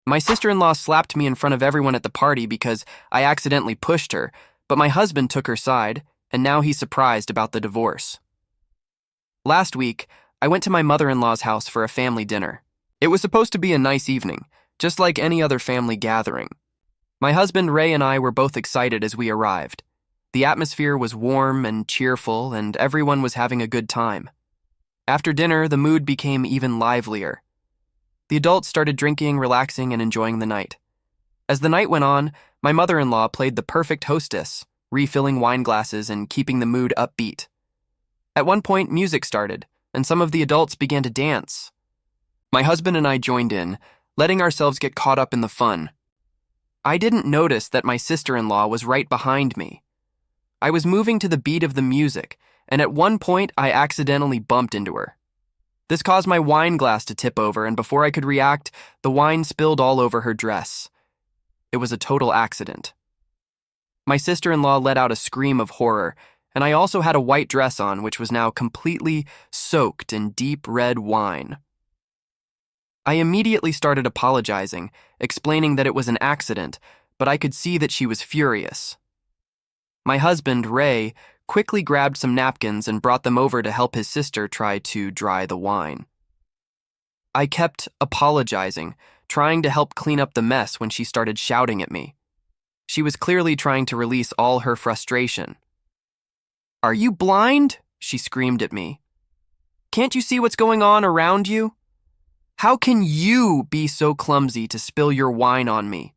My sister-in-law slapped me in front of everyone at the party because I accidentally pushed her, but my husband took her side, and now he's surprised about the divorce. Last week, I went to my mother-in-law's house for a family dinner. It was supposed to be a nice evening, just like any other family gathering. My husband Ray and I were both excited as we arrived. The atmosphere was warm and cheerful, and everyone was having a good time. After dinner, the mood became even livelier. The adults started drinking, relaxing, and enjoying the night. As the night went on, my mother-in-law played the perfect hostess, refilling wine glasses and keeping the mood upbeat. At one point, music started, and some of the adults began to dance. My husband and I joined in, letting ourselves get caught up in the fun. I didn't notice that my sister-in-law was right behind me. I was moving to the beat of the music, and at one point I accidentally bumped into her. This caused my wine glass to tip over, and before I could react, the wine spilled all over her dress. It was a total accident. My sister-in-law let out a scream of horror, and I also had a white dress on, which was now completely soaked in deep red wine. I immediately started apologizing, explaining that it was an accident, but I could see that she was furious. My husband, Ray, quickly grabbed some napkins and brought them over to help his sister try to dry the wine. I kept apologizing, trying to help clean up the mess when she started shouting at me. She was clearly trying to release all her frustration. "Are you blind?" she screamed at me. "Can't you see what's going on around you? How can you be so clumsy to spill your wine on me?"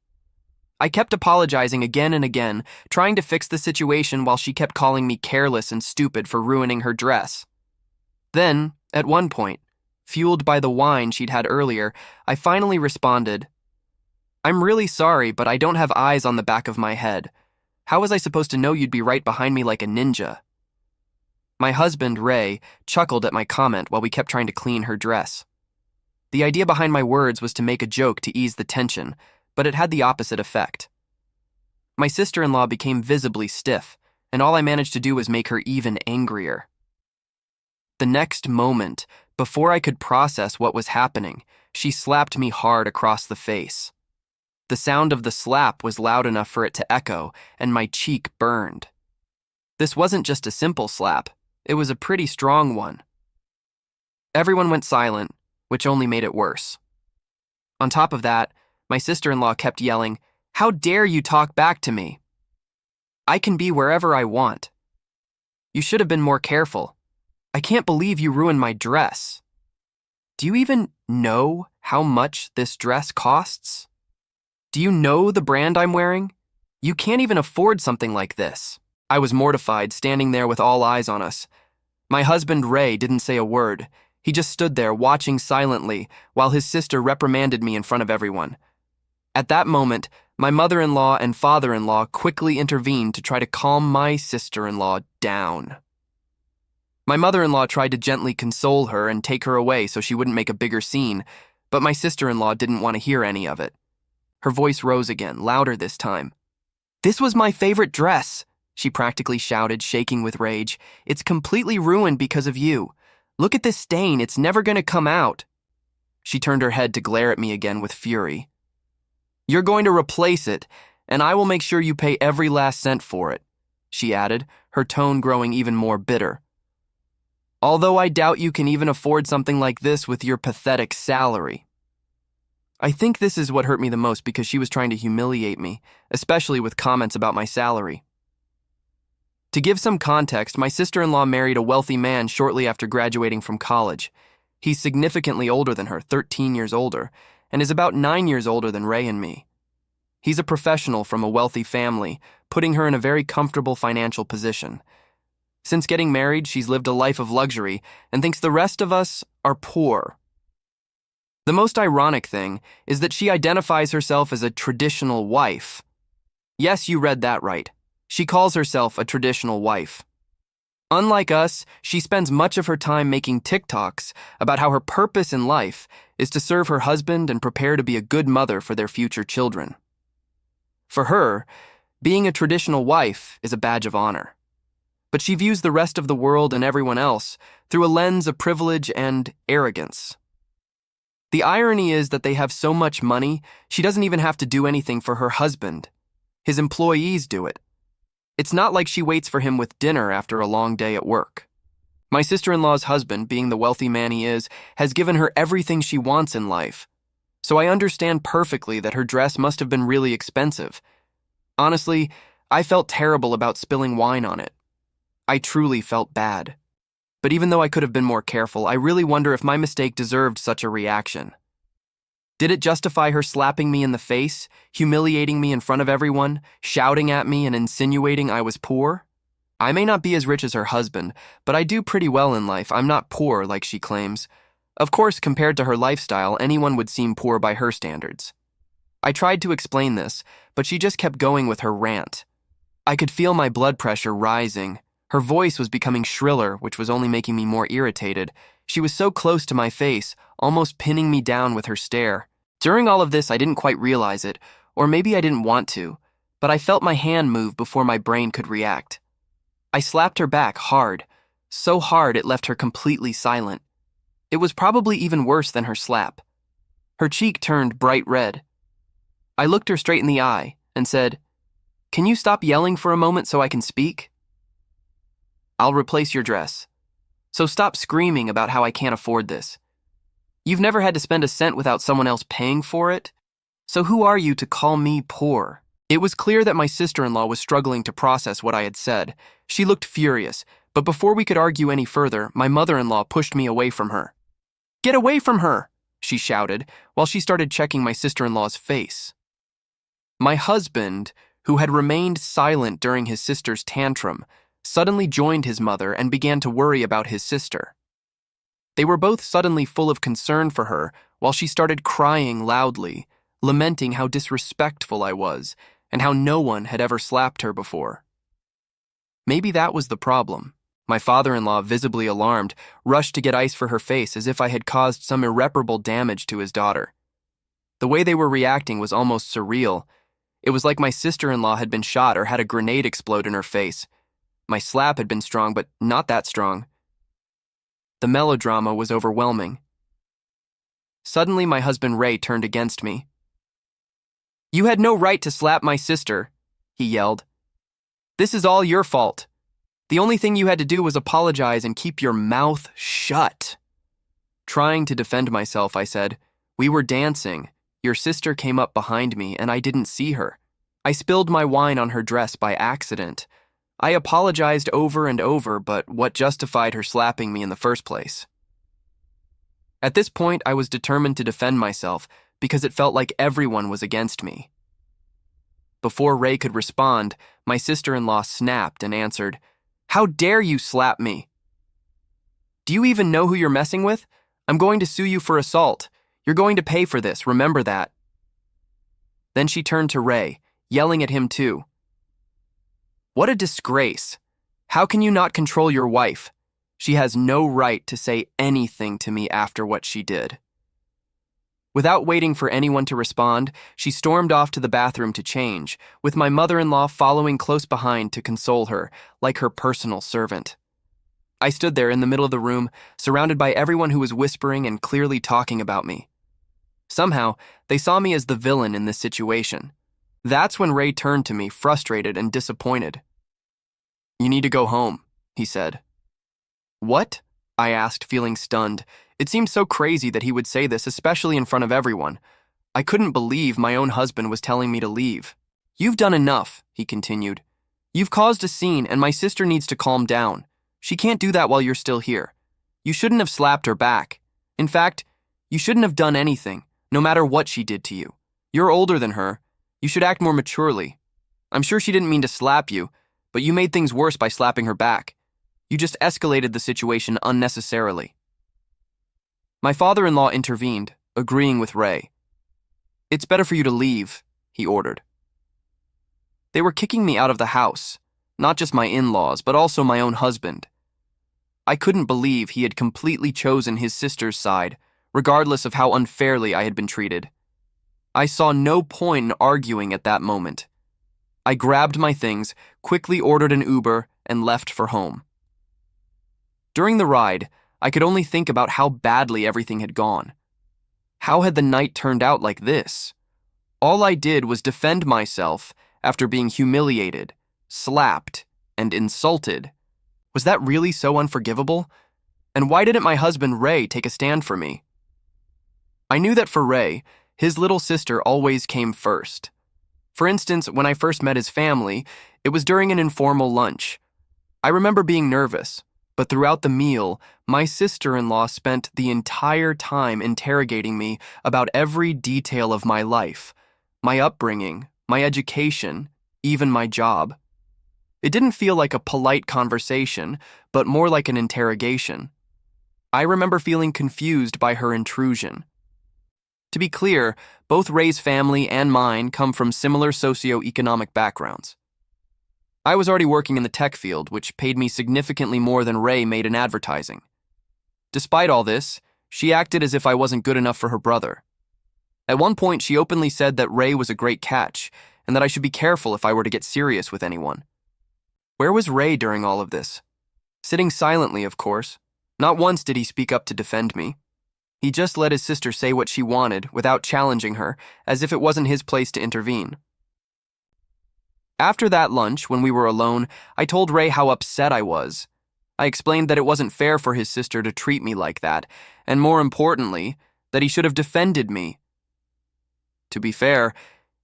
I kept apologizing again and again, trying to fix the situation while she kept calling me careless and stupid for ruining her dress. Then, at one point, fueled by the wine she'd had earlier, I finally responded, "I'm really sorry, but I don't have eyes on the back of my head. How was I supposed to know you'd be right behind me like a ninja?" My husband, Ray, chuckled at my comment while we kept trying to clean her dress. The idea behind my words was to make a joke to ease the tension, but it had the opposite effect. My sister-in-law became visibly stiff, and all I managed to do was make her even angrier. The next moment, before I could process what was happening, she slapped me hard across the face. The sound of the slap was loud enough for it to echo, and my cheek burned. This wasn't just a simple slap, it was a pretty strong one. Everyone went silent, which only made it worse. On top of that, my sister-in-law kept yelling, "How dare you talk back to me? I can be wherever I want. You should have been more careful. I can't believe you ruined my dress. Do you even know how much this dress costs? Do you know the brand I'm wearing? You can't even afford something like this." I was mortified, standing there with all eyes on us. My husband, Ray, didn't say a word. He just stood there, watching silently, while his sister reprimanded me in front of everyone. At that moment, my mother-in-law and father-in-law quickly intervened to try to calm my sister-in-law down. My mother-in-law tried to gently console her and take her away so she wouldn't make a bigger scene, but my sister-in-law didn't want to hear any of it. Her voice rose again, louder this time. "This was my favorite dress," she practically shouted, shaking with rage. "It's completely ruined because of you. Look at this stain, it's never going to come out." She turned her head to glare at me again with fury. "You're going to replace it, and I will make sure you pay every last cent for it," she added, her tone growing even more bitter. "Although I doubt you can even afford something like this with your pathetic salary." I think this is what hurt me the most because she was trying to humiliate me, especially with comments about my salary. To give some context, my sister-in-law married a wealthy man shortly after graduating from college. He's significantly older than her, 13 years older, and is about 9 years older than Ray and me. He's a professional from a wealthy family, putting her in a very comfortable financial position. Since getting married, she's lived a life of luxury and thinks the rest of us are poor. The most ironic thing is that she identifies herself as a traditional wife. Yes, you read that right. She calls herself a traditional wife. Unlike us, she spends much of her time making TikToks about how her purpose in life is to serve her husband and prepare to be a good mother for their future children. For her, being a traditional wife is a badge of honor. But she views the rest of the world and everyone else through a lens of privilege and arrogance. The irony is that they have so much money, she doesn't even have to do anything for her husband. His employees do it. It's not like she waits for him with dinner after a long day at work. My sister-in-law's husband, being the wealthy man he is, has given her everything she wants in life. So I understand perfectly that her dress must have been really expensive. Honestly, I felt terrible about spilling wine on it. I truly felt bad. But even though I could have been more careful, I really wonder if my mistake deserved such a reaction. Did it justify her slapping me in the face, humiliating me in front of everyone, shouting at me and insinuating I was poor? I may not be as rich as her husband, but I do pretty well in life. I'm not poor like she claims. Of course, compared to her lifestyle, anyone would seem poor by her standards. I tried to explain this, but she just kept going with her rant. I could feel my blood pressure rising. Her voice was becoming shriller, which was only making me more irritated. She was so close to my face, almost pinning me down with her stare. During all of this, I didn't quite realize it, or maybe I didn't want to, but I felt my hand move before my brain could react. I slapped her back hard, so hard it left her completely silent. It was probably even worse than her slap. Her cheek turned bright red. I looked her straight in the eye and said, "Can you stop yelling for a moment so I can speak? I'll replace your dress. So stop screaming about how I can't afford this. You've never had to spend a cent without someone else paying for it? So who are you to call me poor?" It was clear that my sister-in-law was struggling to process what I had said. She looked furious, but before we could argue any further, my mother-in-law pushed me away from her. "Get away from her!" she shouted, while she started checking my sister-in-law's face. My husband, who had remained silent during his sister's tantrum, suddenly joined his mother and began to worry about his sister. They were both suddenly full of concern for her, while she started crying loudly, lamenting how disrespectful I was, and how no one had ever slapped her before. Maybe that was the problem. My father-in-law, visibly alarmed, rushed to get ice for her face as if I had caused some irreparable damage to his daughter. The way they were reacting was almost surreal. It was like my sister-in-law had been shot or had a grenade explode in her face. My slap had been strong, but not that strong. The melodrama was overwhelming. Suddenly, my husband Ray turned against me. "You had no right to slap my sister," he yelled. "This is all your fault. The only thing you had to do was apologize and keep your mouth shut." Trying to defend myself, I said, "We were dancing. Your sister came up behind me, and I didn't see her. I spilled my wine on her dress by accident. I apologized over and over, but what justified her slapping me in the first place?" At this point, I was determined to defend myself because it felt like everyone was against me. Before Ray could respond, my sister-in-law snapped and answered, "How dare you slap me? Do you even know who you're messing with? I'm going to sue you for assault. You're going to pay for this, remember that." Then she turned to Ray, yelling at him too. "What a disgrace. How can you not control your wife? She has no right to say anything to me after what she did." Without waiting for anyone to respond, she stormed off to the bathroom to change, with my mother-in-law following close behind to console her, like her personal servant. I stood there in the middle of the room, surrounded by everyone who was whispering and clearly talking about me. Somehow, they saw me as the villain in this situation. That's when Ray turned to me, frustrated and disappointed. "You need to go home," he said. "What?" I asked, feeling stunned. It seemed so crazy that he would say this, especially in front of everyone. I couldn't believe my own husband was telling me to leave. "You've done enough," he continued. "You've caused a scene, and my sister needs to calm down. She can't do that while you're still here. You shouldn't have slapped her back. In fact, you shouldn't have done anything, no matter what she did to you. You're older than her. You should act more maturely. I'm sure she didn't mean to slap you, but you made things worse by slapping her back. You just escalated the situation unnecessarily." My father-in-law intervened, agreeing with Ray. "It's better for you to leave," he ordered. They were kicking me out of the house, not just my in-laws, but also my own husband. I couldn't believe he had completely chosen his sister's side, regardless of how unfairly I had been treated. I saw no point in arguing at that moment. I grabbed my things, quickly ordered an Uber, and left for home. During the ride, I could only think about how badly everything had gone. How had the night turned out like this? All I did was defend myself after being humiliated, slapped, and insulted. Was that really so unforgivable? And why didn't my husband Ray take a stand for me? I knew that for Ray, his little sister always came first. For instance, when I first met his family, it was during an informal lunch. I remember being nervous, but throughout the meal, my sister-in-law spent the entire time interrogating me about every detail of my life, my upbringing, my education, even my job. It didn't feel like a polite conversation, but more like an interrogation. I remember feeling confused by her intrusion. To be clear, both Ray's family and mine come from similar socioeconomic backgrounds. I was already working in the tech field, which paid me significantly more than Ray made in advertising. Despite all this, she acted as if I wasn't good enough for her brother. At one point, she openly said that Ray was a great catch, and that I should be careful if I were to get serious with anyone. Where was Ray during all of this? Sitting silently, of course. Not once did he speak up to defend me. He just let his sister say what she wanted without challenging her, as if it wasn't his place to intervene. After that lunch, when we were alone, I told Ray how upset I was. I explained that it wasn't fair for his sister to treat me like that, and more importantly, that he should have defended me. To be fair,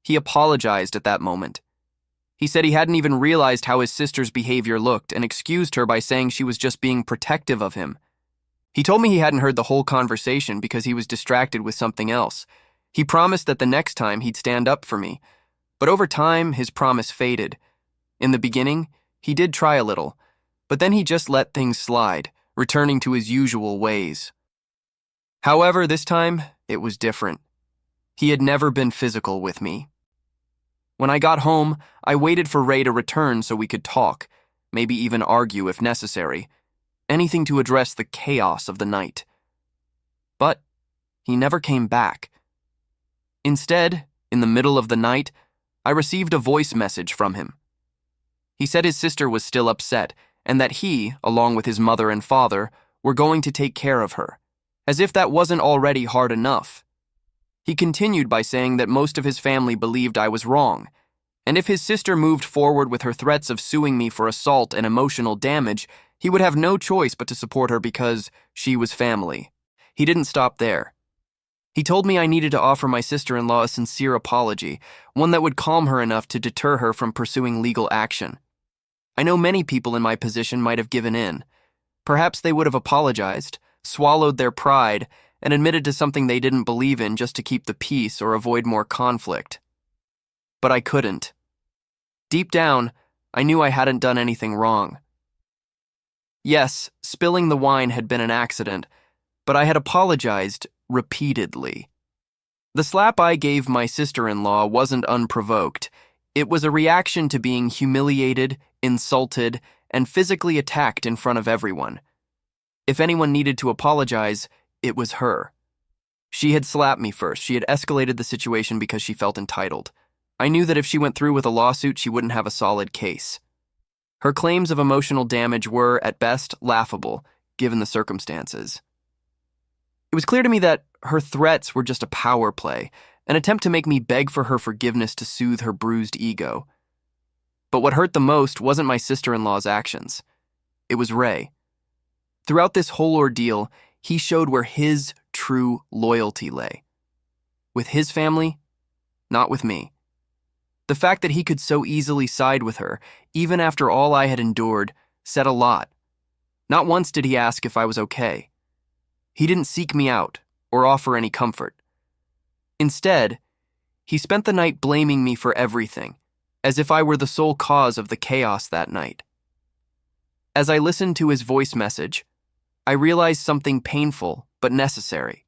he apologized at that moment. He said he hadn't even realized how his sister's behavior looked and excused her by saying she was just being protective of him. He told me he hadn't heard the whole conversation because he was distracted with something else. He promised that the next time he'd stand up for me, but over time his promise faded. In the beginning, he did try a little, but then he just let things slide, returning to his usual ways. However, this time, it was different. He had never been physical with me. When I got home, I waited for Ray to return so we could talk, maybe even argue if necessary. Anything to address the chaos of the night. But he never came back. Instead, in the middle of the night, I received a voice message from him. He said his sister was still upset and that he, along with his mother and father, were going to take care of her, as if that wasn't already hard enough. He continued by saying that most of his family believed I was wrong, and if his sister moved forward with her threats of suing me for assault and emotional damage, he would have no choice but to support her because she was family. He didn't stop there. He told me I needed to offer my sister-in-law a sincere apology, one that would calm her enough to deter her from pursuing legal action. I know many people in my position might have given in. Perhaps they would have apologized, swallowed their pride, and admitted to something they didn't believe in just to keep the peace or avoid more conflict. But I couldn't. Deep down, I knew I hadn't done anything wrong. Yes, spilling the wine had been an accident, but I had apologized repeatedly. The slap I gave my sister-in-law wasn't unprovoked. It was a reaction to being humiliated, insulted, and physically attacked in front of everyone. If anyone needed to apologize, it was her. She had slapped me first. She had escalated the situation because she felt entitled. I knew that if she went through with a lawsuit, she wouldn't have a solid case. Her claims of emotional damage were, at best, laughable, given the circumstances. It was clear to me that her threats were just a power play, an attempt to make me beg for her forgiveness to soothe her bruised ego. But what hurt the most wasn't my sister-in-law's actions. It was Ray. Throughout this whole ordeal, he showed where his true loyalty lay. With his family, not with me. The fact that he could so easily side with her, even after all I had endured, said a lot. Not once did he ask if I was okay. He didn't seek me out or offer any comfort. Instead, he spent the night blaming me for everything, as if I were the sole cause of the chaos that night. As I listened to his voice message, I realized something painful but necessary.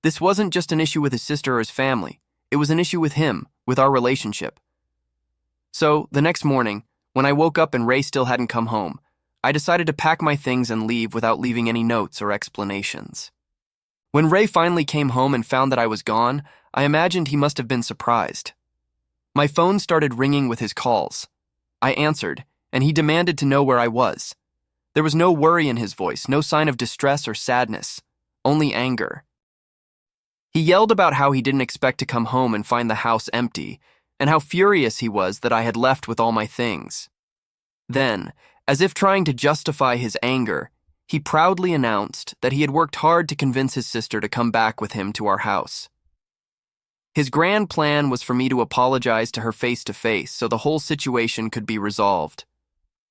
This wasn't just an issue with his sister or his family. It was an issue with him, with our relationship. So, the next morning, when I woke up and Ray still hadn't come home, I decided to pack my things and leave without leaving any notes or explanations. When Ray finally came home and found that I was gone, I imagined he must have been surprised. My phone started ringing with his calls. I answered, and he demanded to know where I was. There was no worry in his voice, no sign of distress or sadness, only anger. He yelled about how he didn't expect to come home and find the house empty, and how furious he was that I had left with all my things. Then, as if trying to justify his anger, he proudly announced that he had worked hard to convince his sister to come back with him to our house. His grand plan was for me to apologize to her face to face so the whole situation could be resolved.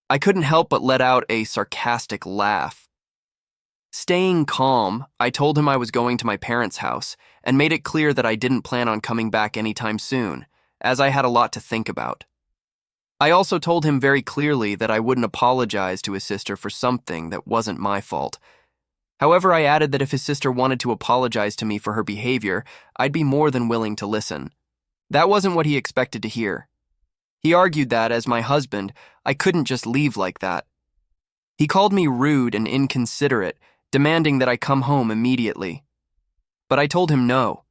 I couldn't help but let out a sarcastic laugh. Staying calm, I told him I was going to my parents' house and made it clear that I didn't plan on coming back anytime soon, as I had a lot to think about. I also told him very clearly that I wouldn't apologize to his sister for something that wasn't my fault. However, I added that if his sister wanted to apologize to me for her behavior, I'd be more than willing to listen. That wasn't what he expected to hear. He argued that, as my husband, I couldn't just leave like that. He called me rude and inconsiderate, demanding that I come home immediately. But I told him no.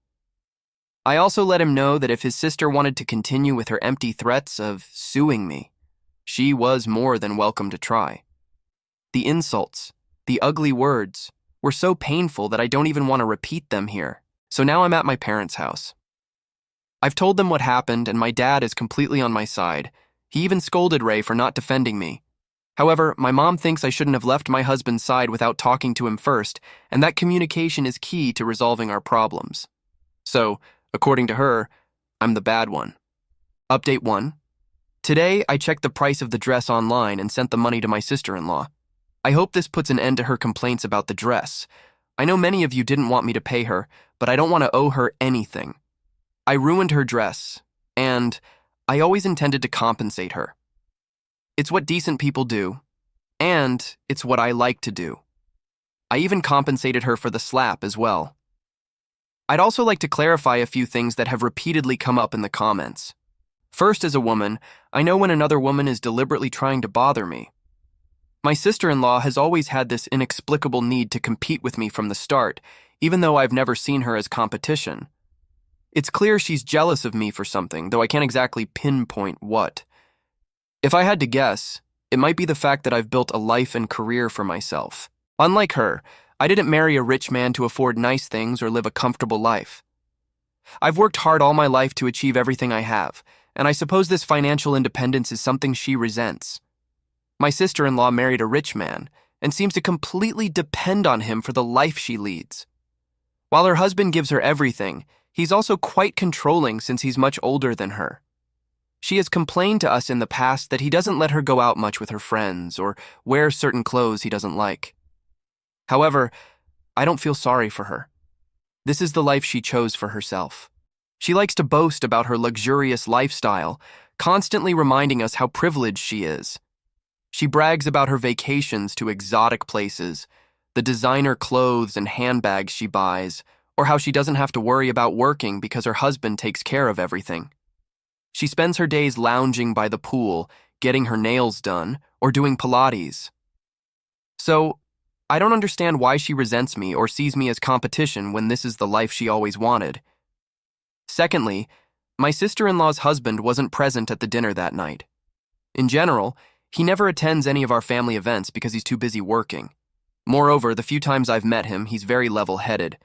I also let him know that if his sister wanted to continue with her empty threats of suing me, she was more than welcome to try. The insults, the ugly words, were so painful that I don't even want to repeat them here, so now I'm at my parents' house. I've told them what happened, and my dad is completely on my side. He even scolded Ray for not defending me. However, my mom thinks I shouldn't have left my husband's side without talking to him first, and that communication is key to resolving our problems. So, according to her, I'm the bad one. Update 1. Today, I checked the price of the dress online and sent the money to my sister-in-law. I hope this puts an end to her complaints about the dress. I know many of you didn't want me to pay her, but I don't want to owe her anything. I ruined her dress, and I always intended to compensate her. It's what decent people do, and it's what I like to do. I even compensated her for the slap as well. I'd also like to clarify a few things that have repeatedly come up in the comments. First, as a woman, I know when another woman is deliberately trying to bother me. My sister-in-law has always had this inexplicable need to compete with me from the start, even though I've never seen her as competition. It's clear she's jealous of me for something, though I can't exactly pinpoint what. If I had to guess, it might be the fact that I've built a life and career for myself. Unlike her, I didn't marry a rich man to afford nice things or live a comfortable life. I've worked hard all my life to achieve everything I have, and I suppose this financial independence is something she resents. My sister-in-law married a rich man and seems to completely depend on him for the life she leads. While her husband gives her everything, he's also quite controlling since he's much older than her. She has complained to us in the past that he doesn't let her go out much with her friends or wear certain clothes he doesn't like. However, I don't feel sorry for her. This is the life she chose for herself. She likes to boast about her luxurious lifestyle, constantly reminding us how privileged she is. She brags about her vacations to exotic places, the designer clothes and handbags she buys, or how she doesn't have to worry about working because her husband takes care of everything. She spends her days lounging by the pool, getting her nails done, or doing Pilates. So, I don't understand why she resents me or sees me as competition when this is the life she always wanted. Secondly, my sister-in-law's husband wasn't present at the dinner that night. In general, he never attends any of our family events because he's too busy working. Moreover, the few times I've met him, he's very level-headed.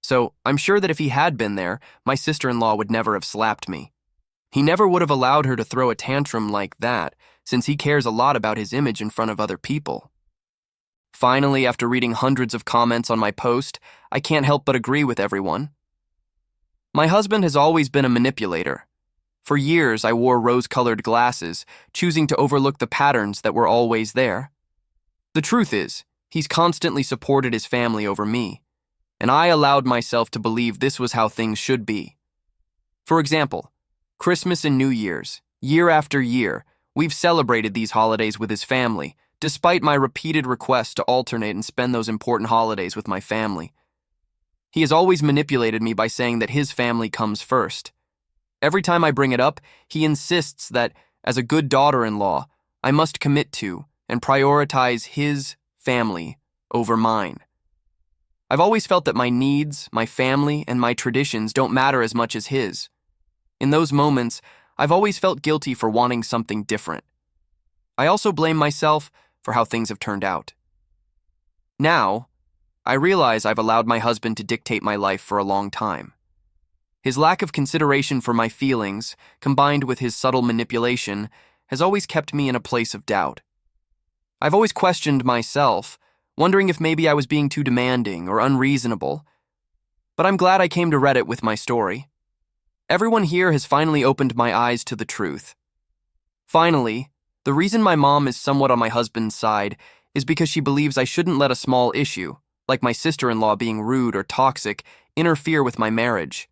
So, I'm sure that if he had been there, my sister-in-law would never have slapped me. He never would have allowed her to throw a tantrum like that, since he cares a lot about his image in front of other people. Finally, after reading hundreds of comments on my post, I can't help but agree with everyone. My husband has always been a manipulator. For years, I wore rose-colored glasses, choosing to overlook the patterns that were always there. The truth is, he's constantly supported his family over me, and I allowed myself to believe this was how things should be. For example, Christmas and New Year's, year after year, we've celebrated these holidays with his family, despite my repeated requests to alternate and spend those important holidays with my family. He has always manipulated me by saying that his family comes first. Every time I bring it up, he insists that, as a good daughter-in-law, I must commit to and prioritize his family over mine. I've always felt that my needs, my family, and my traditions don't matter as much as his. In those moments, I've always felt guilty for wanting something different. I also blame myself for how things have turned out. Now, I realize I've allowed my husband to dictate my life for a long time. His lack of consideration for my feelings, combined with his subtle manipulation, has always kept me in a place of doubt. I've always questioned myself, wondering if maybe I was being too demanding or unreasonable. But I'm glad I came to Reddit with my story. Everyone here has finally opened my eyes to the truth. Finally, the reason my mom is somewhat on my husband's side is because she believes I shouldn't let a small issue, like my sister-in-law being rude or toxic, interfere with my marriage.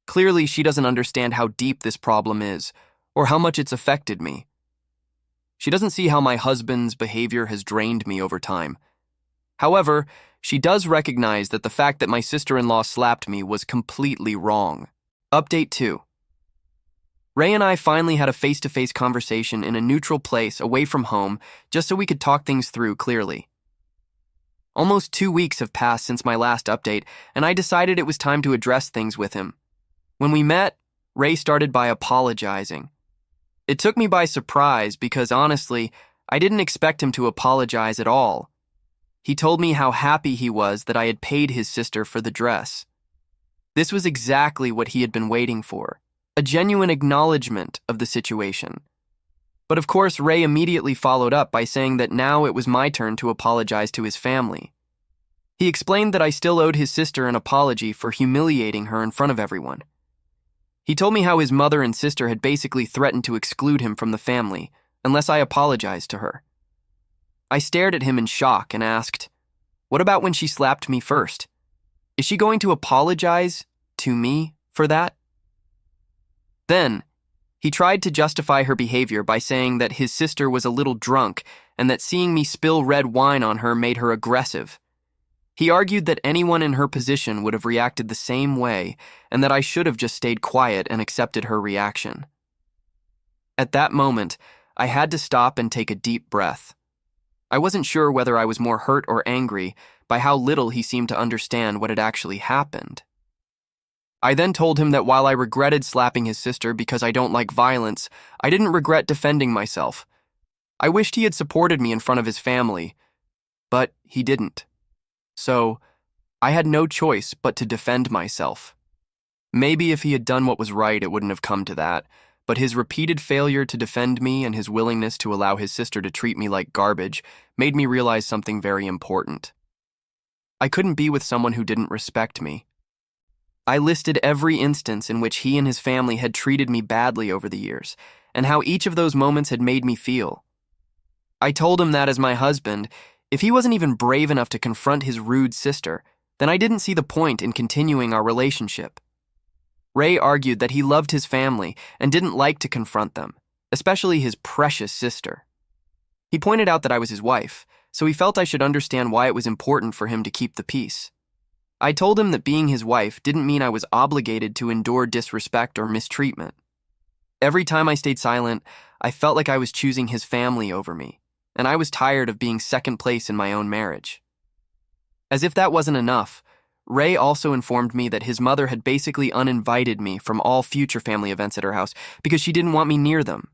Clearly, she doesn't understand how deep this problem is, or how much it's affected me. She doesn't see how my husband's behavior has drained me over time. However, she does recognize that the fact that my sister-in-law slapped me was completely wrong. Update 2. Ray and I finally had a face-to-face conversation in a neutral place away from home just so we could talk things through clearly. Almost 2 weeks have passed since my last update, and I decided it was time to address things with him. When we met, Ray started by apologizing. It took me by surprise because, honestly, I didn't expect him to apologize at all. He told me how happy he was that I had paid his sister for the dress. This was exactly what he had been waiting for, a genuine acknowledgement of the situation. But of course, Ray immediately followed up by saying that now it was my turn to apologize to his family. He explained that I still owed his sister an apology for humiliating her in front of everyone. He told me how his mother and sister had basically threatened to exclude him from the family unless I apologized to her. I stared at him in shock and asked, "What about when she slapped me first? Is she going to apologize to me for that?" Then, he tried to justify her behavior by saying that his sister was a little drunk and that seeing me spill red wine on her made her aggressive. He argued that anyone in her position would have reacted the same way and that I should have just stayed quiet and accepted her reaction. At that moment, I had to stop and take a deep breath. I wasn't sure whether I was more hurt or angry by how little he seemed to understand what had actually happened. I then told him that while I regretted slapping his sister because I don't like violence, I didn't regret defending myself. I wished he had supported me in front of his family, but he didn't. So, I had no choice but to defend myself. Maybe if he had done what was right, it wouldn't have come to that, but his repeated failure to defend me and his willingness to allow his sister to treat me like garbage made me realize something very important. I couldn't be with someone who didn't respect me. I listed every instance in which he and his family had treated me badly over the years, and how each of those moments had made me feel. I told him that as my husband, if he wasn't even brave enough to confront his rude sister, then I didn't see the point in continuing our relationship. Ray argued that he loved his family and didn't like to confront them, especially his precious sister. He pointed out that I was his wife, so he felt I should understand why it was important for him to keep the peace. I told him that being his wife didn't mean I was obligated to endure disrespect or mistreatment. Every time I stayed silent, I felt like I was choosing his family over me, and I was tired of being second place in my own marriage. As if that wasn't enough, Ray also informed me that his mother had basically uninvited me from all future family events at her house because she didn't want me near them.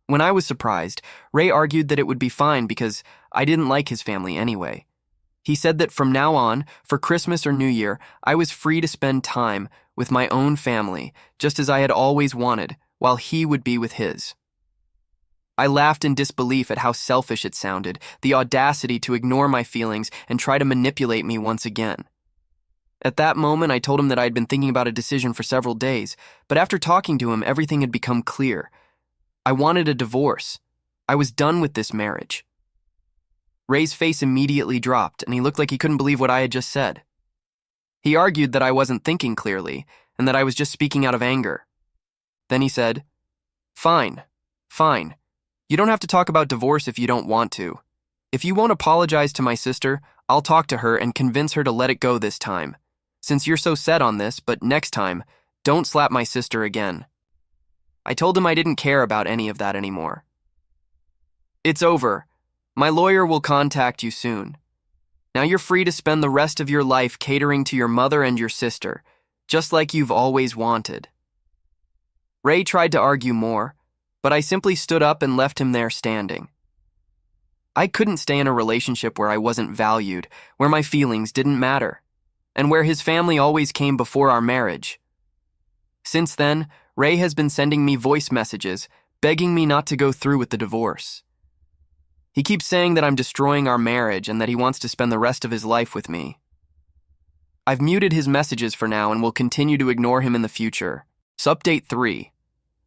When I was surprised, Ray argued that it would be fine because I didn't like his family anyway. He said that from now on, for Christmas or New Year, I was free to spend time with my own family, just as I had always wanted, while he would be with his. I laughed in disbelief at how selfish it sounded, the audacity to ignore my feelings and try to manipulate me once again. At that moment, I told him that I had been thinking about a decision for several days, but after talking to him, everything had become clear. I wanted a divorce. I was done with this marriage. Ray's face immediately dropped, and he looked like he couldn't believe what I had just said. He argued that I wasn't thinking clearly, and that I was just speaking out of anger. Then he said, Fine. You don't have to talk about divorce if you don't want to. If you won't apologize to my sister, I'll talk to her and convince her to let it go this time. Since you're so set on this, but next time, don't slap my sister again." I told him I didn't care about any of that anymore. "It's over. My lawyer will contact you soon. Now you're free to spend the rest of your life catering to your mother and your sister, just like you've always wanted." Ray tried to argue more, but I simply stood up and left him there standing. I couldn't stay in a relationship where I wasn't valued, where my feelings didn't matter. and where his family always came before our marriage. Since then, Ray has been sending me voice messages, begging me not to go through with the divorce. He keeps saying that I'm destroying our marriage and that he wants to spend the rest of his life with me. I've muted his messages for now and will continue to ignore him in the future. Update 3.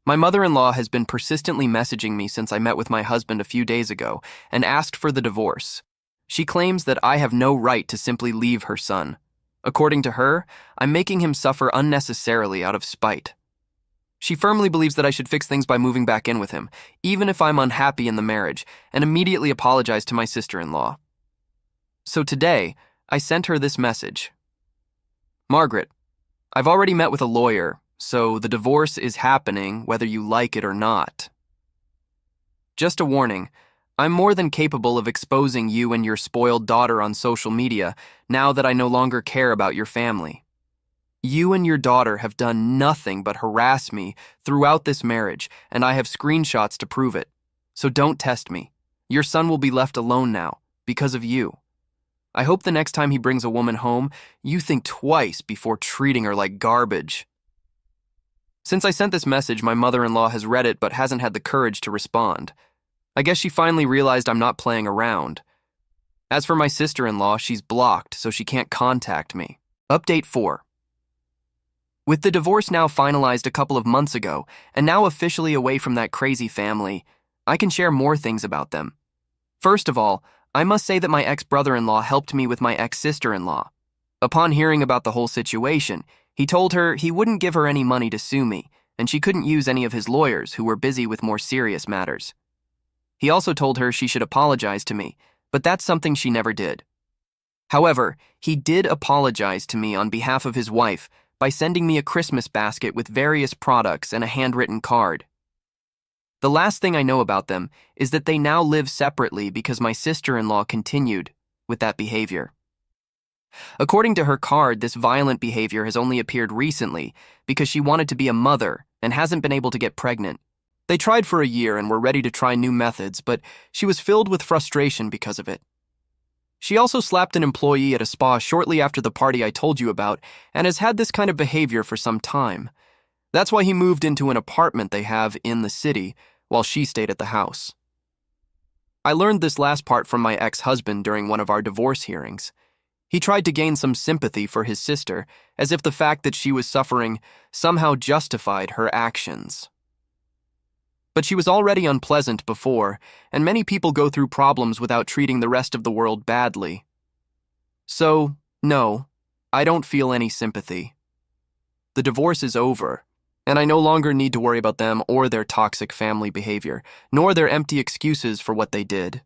My mother-in-law has been persistently messaging me since I met with my husband a few days ago and asked for the divorce. She claims that I have no right to simply leave her son. According to her, I'm making him suffer unnecessarily out of spite. She firmly believes that I should fix things by moving back in with him, even if I'm unhappy in the marriage, and immediately apologize to my sister-in-law. So today, I sent her this message. Margaret, I've already met with a lawyer, so the divorce is happening whether you like it or not. Just a warning, I'm more than capable of exposing you and your spoiled daughter on social media now that I no longer care about your family. You and your daughter have done nothing but harass me throughout this marriage, and I have screenshots to prove it. So don't test me. Your son will be left alone now, because of you. I hope the next time he brings a woman home, you think twice before treating her like garbage. Since I sent this message, my mother-in-law has read it but hasn't had the courage to respond. I guess she finally realized I'm not playing around. As for my sister-in-law, she's blocked, so she can't contact me. Update 4. With the divorce now finalized a couple of months ago, and now officially away from that crazy family, I can share more things about them. First of all, I must say that my ex-brother-in-law helped me with my ex-sister-in-law. Upon hearing about the whole situation, he told her he wouldn't give her any money to sue me, and she couldn't use any of his lawyers who were busy with more serious matters. He also told her she should apologize to me, but that's something she never did. However, he did apologize to me on behalf of his wife by sending me a Christmas basket with various products and a handwritten card. The last thing I know about them is that they now live separately because my sister-in-law continued with that behavior. According to her card, this violent behavior has only appeared recently because she wanted to be a mother and hasn't been able to get pregnant. They tried for a year and were ready to try new methods, but she was filled with frustration because of it. She also slapped an employee at a spa shortly after the party I told you about and has had this kind of behavior for some time. That's why he moved into an apartment they have in the city while she stayed at the house. I learned this last part from my ex-husband during one of our divorce hearings. He tried to gain some sympathy for his sister, as if the fact that she was suffering somehow justified her actions. But she was already unpleasant before, and many people go through problems without treating the rest of the world badly. So, no, I don't feel any sympathy. The divorce is over, and I no longer need to worry about them or their toxic family behavior, nor their empty excuses for what they did.